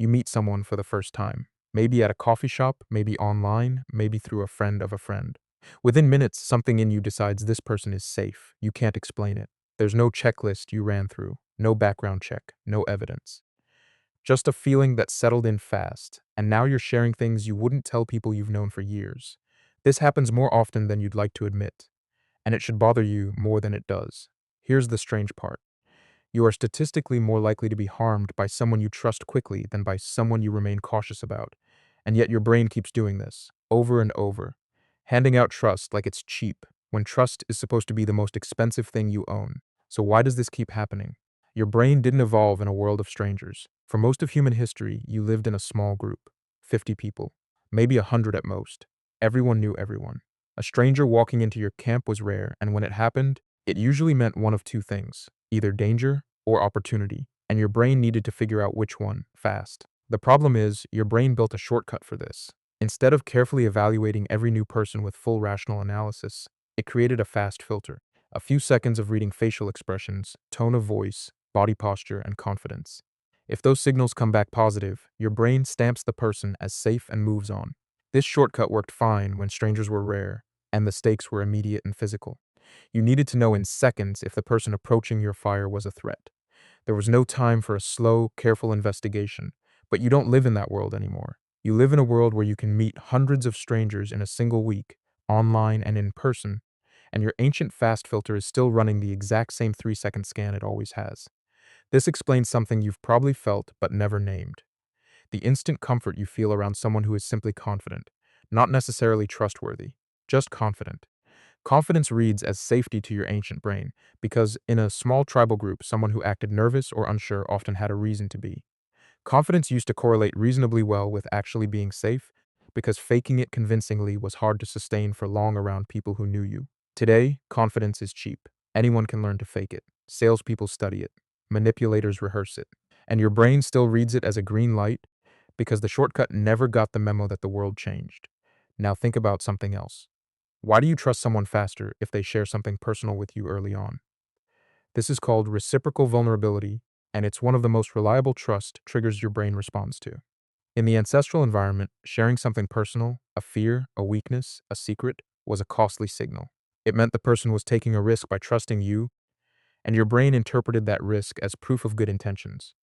You meet someone for the first time, maybe at a coffee shop, maybe online, maybe through a friend of a friend. Within minutes, something in you decides this person is safe. You can't explain it. There's no checklist you ran through, no background check, no evidence. Just a feeling that settled in fast, and now you're sharing things you wouldn't tell people you've known for years. This happens more often than you'd like to admit, and it should bother you more than it does. Here's the strange part. You are statistically more likely to be harmed by someone you trust quickly than by someone you remain cautious about. And yet your brain keeps doing this, over and over, handing out trust like it's cheap, when trust is supposed to be the most expensive thing you own. So why does this keep happening? Your brain didn't evolve in a world of strangers. For most of human history, you lived in a small group, 50 people, maybe 100 at most. Everyone knew everyone. A stranger walking into your camp was rare, and when it happened, it usually meant one of two things: either danger or opportunity, and your brain needed to figure out which one, fast. The problem is, your brain built a shortcut for this. Instead of carefully evaluating every new person with full rational analysis, it created a fast filter. A few seconds of reading facial expressions, tone of voice, body posture, and confidence. If those signals come back positive, your brain stamps the person as safe and moves on. This shortcut worked fine when strangers were rare, and the stakes were immediate and physical. You needed to know in seconds if the person approaching your fire was a threat. There was no time for a slow, careful investigation, but you don't live in that world anymore. You live in a world where you can meet hundreds of strangers in a single week, online and in person, and your ancient fast filter is still running the exact same 3-second scan it always has. This explains something you've probably felt but never named: the instant comfort you feel around someone who is simply confident, not necessarily trustworthy, just confident. Confidence reads as safety to your ancient brain, because in a small tribal group, someone who acted nervous or unsure often had a reason to be. Confidence used to correlate reasonably well with actually being safe, because faking it convincingly was hard to sustain for long around people who knew you. Today, confidence is cheap. Anyone can learn to fake it. Salespeople study it. Manipulators rehearse it. And your brain still reads it as a green light because the shortcut never got the memo that the world changed. Now think about something else. Why do you trust someone faster if they share something personal with you early on? This is called reciprocal vulnerability, and it's one of the most reliable trust triggers your brain responds to. In the ancestral environment, sharing something personal, a fear, a weakness, a secret, was a costly signal. It meant the person was taking a risk by trusting you, and your brain interpreted that risk as proof of good intentions.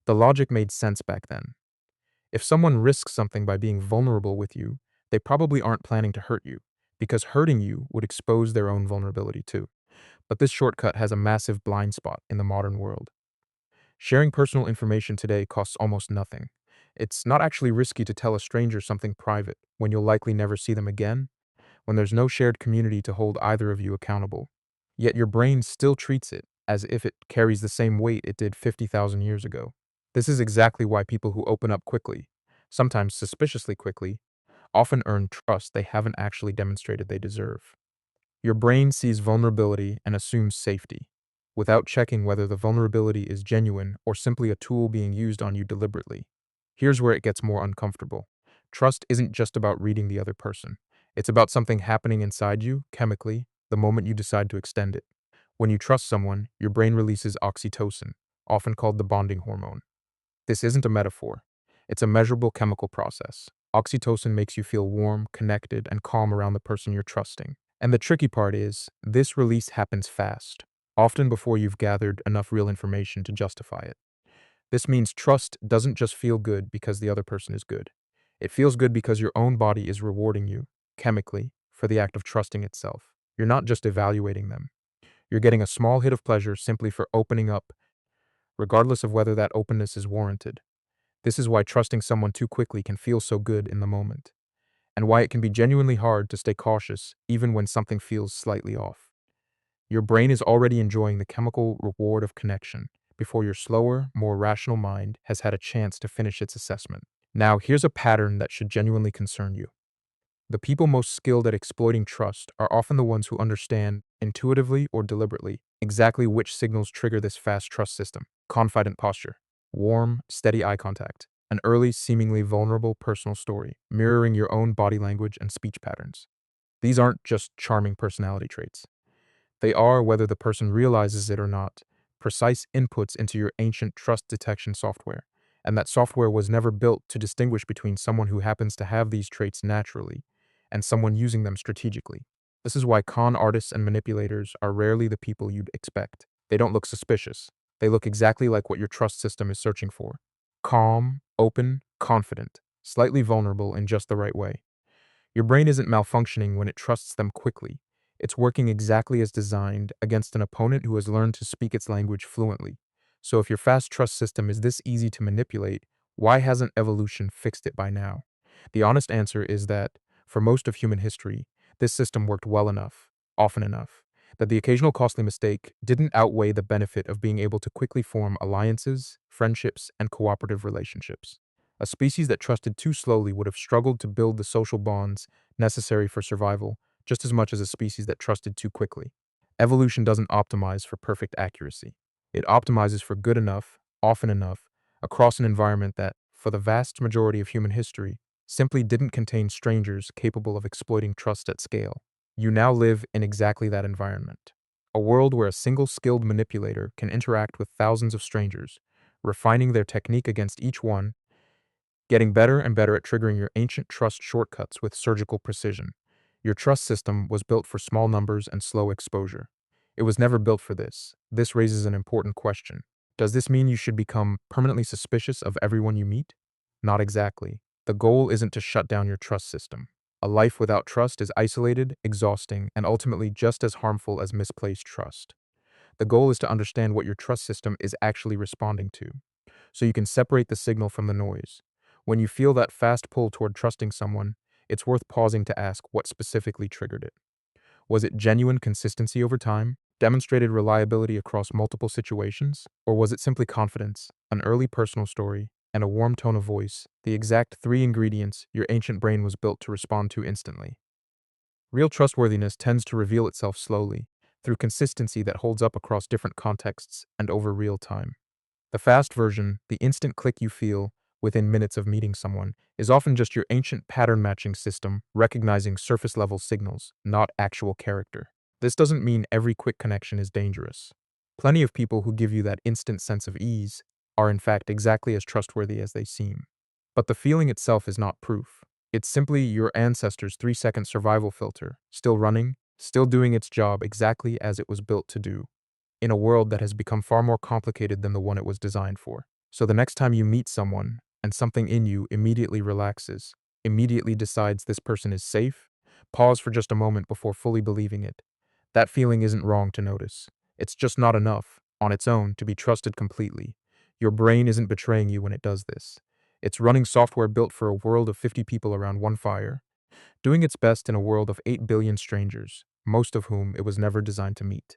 The logic made sense back then. If someone risks something by being vulnerable with you, they probably aren't planning to hurt you, because hurting you would expose their own vulnerability too. But this shortcut has a massive blind spot in the modern world. Sharing personal information today costs almost nothing. It's not actually risky to tell a stranger something private when you'll likely never see them again, when there's no shared community to hold either of you accountable. Yet your brain still treats it as if it carries the same weight it did 50,000 years ago. This is exactly why people who open up quickly, sometimes suspiciously quickly, often earn trust they haven't actually demonstrated they deserve. Your brain sees vulnerability and assumes safety, without checking whether the vulnerability is genuine or simply a tool being used on you deliberately. Here's where it gets more uncomfortable. Trust isn't just about reading the other person. It's about something happening inside you, chemically, the moment you decide to extend it. When you trust someone, your brain releases oxytocin, often called the bonding hormone. This isn't a metaphor. It's a measurable chemical process. Oxytocin makes you feel warm, connected, and calm around the person you're trusting. And the tricky part is, this release happens fast, often before you've gathered enough real information to justify it. This means trust doesn't just feel good because the other person is good. It feels good because your own body is rewarding you, chemically, for the act of trusting itself. You're not just evaluating them. You're getting a small hit of pleasure simply for opening up, regardless of whether that openness is warranted. This is why trusting someone too quickly can feel so good in the moment, and why it can be genuinely hard to stay cautious even when something feels slightly off. Your brain is already enjoying the chemical reward of connection before your slower, more rational mind has had a chance to finish its assessment. Now, here's a pattern that should genuinely concern you. The people most skilled at exploiting trust are often the ones who understand, intuitively or deliberately, exactly which signals trigger this fast trust system. Confident posture, warm, steady eye contact, an early, seemingly vulnerable personal story, mirroring your own body language and speech patterns. These aren't just charming personality traits. They are, whether the person realizes it or not, precise inputs into your ancient trust detection software. and that software was never built to distinguish between someone who happens to have these traits naturally and someone using them strategically. This is why con artists and manipulators are rarely the people you'd expect. They don't look suspicious. They look exactly like what your trust system is searching for: calm, open, confident, slightly vulnerable in just the right way. Your brain isn't malfunctioning when it trusts them quickly. It's working exactly as designed against an opponent who has learned to speak its language fluently. So if your fast trust system is this easy to manipulate, why hasn't evolution fixed it by now? The honest answer is that, for most of human history, this system worked well enough, often enough, that the occasional costly mistake didn't outweigh the benefit of being able to quickly form alliances, friendships, and cooperative relationships. A species that trusted too slowly would have struggled to build the social bonds necessary for survival just as much as a species that trusted too quickly. Evolution doesn't optimize for perfect accuracy. It optimizes for good enough, often enough, across an environment that, for the vast majority of human history, simply didn't contain strangers capable of exploiting trust at scale. You now live in exactly that environment. A world where a single skilled manipulator can interact with thousands of strangers, refining their technique against each one, getting better and better at triggering your ancient trust shortcuts with surgical precision. Your trust system was built for small numbers and slow exposure. It was never built for this. This raises an important question. Does this mean you should become permanently suspicious of everyone you meet? Not exactly. The goal isn't to shut down your trust system. A life without trust is isolated, exhausting, and ultimately just as harmful as misplaced trust. The goal is to understand what your trust system is actually responding to, so you can separate the signal from the noise. When you feel that fast pull toward trusting someone, it's worth pausing to ask what specifically triggered it. Was it genuine consistency over time, demonstrated reliability across multiple situations, or was it simply confidence, an early personal story, and a warm tone of voice, the exact three ingredients your ancient brain was built to respond to instantly? Real trustworthiness tends to reveal itself slowly, through consistency that holds up across different contexts and over real time. The fast version, the instant click you feel within minutes of meeting someone, is often just your ancient pattern matching system recognizing surface level signals, not actual character. This doesn't mean every quick connection is dangerous. Plenty of people who give you that instant sense of ease are in fact exactly as trustworthy as they seem. But the feeling itself is not proof. It's simply your ancestors' 3-second survival filter, still running, still doing its job exactly as it was built to do, in a world that has become far more complicated than the one it was designed for. So the next time you meet someone and something in you immediately relaxes, immediately decides this person is safe, pause for just a moment before fully believing it. That feeling isn't wrong to notice. It's just not enough, on its own, to be trusted completely. Your brain isn't betraying you when it does this. It's running software built for a world of 50 people around one fire, doing its best in a world of 8 billion strangers, most of whom it was never designed to meet.